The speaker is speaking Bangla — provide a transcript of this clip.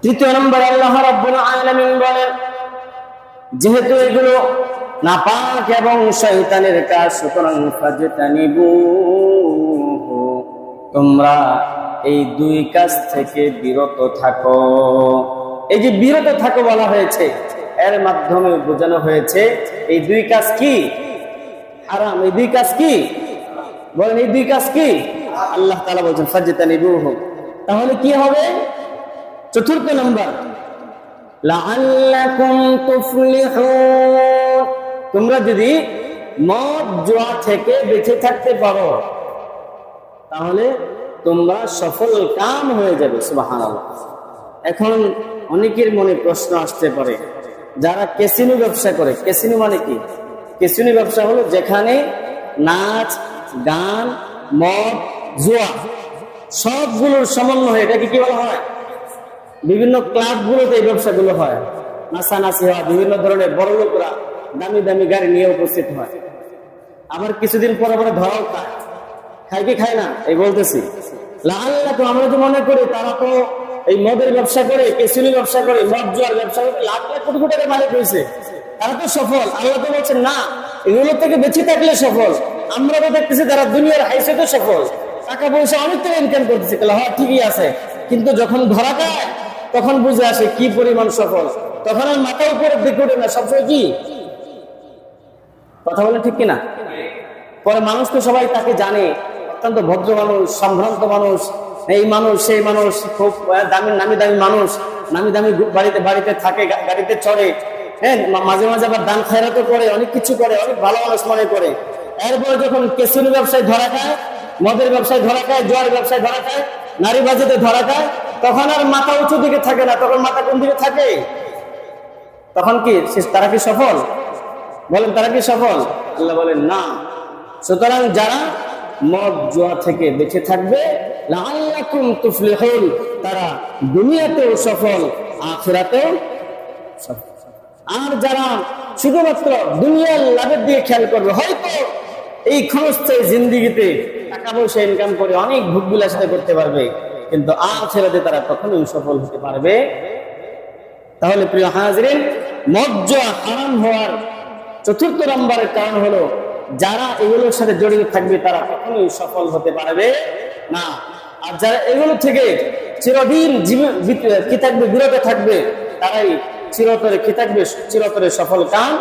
তৃতীয় নম্বর আল্লাহ রাব্বুল আলামিন বলেন, যেহেতু এগুলো নাপাক এবং শয়তানের কাজ, সুতরাং ফাজতানিবুহু, তোমরা এই দুই কাজ থেকে বিরত থাকো। এই যে বিরত থাকো বলা হয়েছে, এর মাধ্যমে বোঝানো হয়েছে এই দুই কাজ কি? হারাম। এই দুই কাজ কি? বলেন, এই দুই কাজ কি? আল্লাহ তাআলা বলেছেন ফাজতানিবুহু। তাহলে কি হবে? চতুর্থ নম্বর, লাআল্লাকুম তুফলিহুন, তোমরা যদি মদ জুয়া থেকে বেঁচে থাকতে পারো তাহলে তোমরা সফল কাম হয়ে যাবে। সুবহানাল্লাহ। এখন অনেকের মনে প্রশ্ন আসতে পারে, যারা ক্যাসিনো ব্যবসা করে, ক্যাসিনো মানে কি? ক্যাসিনো ব্যবসা হলো যেখানে নাচ, গান, মদ, জুয়া সবগুলোর সমন্বয়, এটাকে কি বলা হয়? বিভিন্ন ক্লাবগুলোতে এই ব্যবসাগুলো হয়, নাচানাচি হয়, বিভিন্ন ধরনের বড় লোকরা দামি দামি গাড়ি নিয়ে উপস্থিত হয়, আবার কিছুদিন পরে পরে ধরাও খায়। খায় কি খায় না? এই বলতেছি লাআল্লাকুম, আমরা তো মনে করি তারা তো এই মদের ব্যবসা করে, ক্যাসিনো ব্যবসা করে, মদ জুয়ার ব্যবসা করে লাখ লাখ কোটি কোটি টাকা মালিক হয়েছে, তারা তো সফল। আল্লাহ তো বলছেন না, এগুলো থেকে বেঁচে থাকলে সফল। আমরা তো দেখতেছি তারা দুনিয়ার হাইসে সফল, টাকা পয়সা অনেক টাকা ইনকাম করতেছে। হ্যাঁ, ঠিকই আছে, কিন্তু যখন ধরা খায় তখন বুঝে আসে কি পরিমাণ সফল। তখন আর মাথা উপরে দিকে ওঠে না, সবসময় কি কথা বলে, ঠিক কিনা? পরে মানুষ তো সবাই তাকে জানে, অত্যন্ত ভদ্র মানুষ, সম্ভ্রান্ত মানুষ, এই মানুষ সেই মানুষ, খুব দামি নামি দামি মানুষ, নামি দামি বাড়িতে বাড়িতে থাকে, গাড়িতে চড়ে, হ্যাঁ, মাঝে মাঝে আবার দান খায়রাতও করে, অনেক কিছু করে, অনেক ভালো মানুষ মনে করে। এরপরে যখন ক্যাসিনো ব্যবসায় ধরা খায়, মদের ব্যবসায় ধরা খায়, জোয়ার ব্যবসায় ধরা খায়, নারীবাজিতে ধরা খায়, তখন আর মাথা উঁচু দিকে থাকে না, তখন মাথা কোন দিকে থাকে? তখন কি তারা কি সফল? বলেন, তারা কি সফল? আল্লাহ বলেন না। সুতরাং যারা মদ জুয়া থেকে বেঁচে থাকবে, লাআল্লাকুম তুফলিহুন, তারা দুনিয়াতেও সফল, আখিরাতেও সফল। আর যারা শুধুমাত্র দুনিয়ার লাভের দিকে খেয়াল করবে, হয়তো এই ক্ষণস্থায়ী জিন্দেগিতে টাকা পয়সা ইনকাম করে অনেক ভোগ বিলাসিতা করতে পারবে, কিন্তু আখিরাতে তারা কখনোই সফল হতে পারবে। তাহলে প্রিয় হাজিরিন, মদ জুয়া হারাম হওয়ার চতুর্থ নম্বরের কারণ হলো, যারা এগুলোর সাথে জড়িত থাকবে তারা কখনোই সফল হতে পারবে না। আর যারা এগুলো থেকে চিরদিন কি থাকবে, বিরত থাকবে, তারাই চিরতরে কি থাকবে, চিরতরে সফল কাম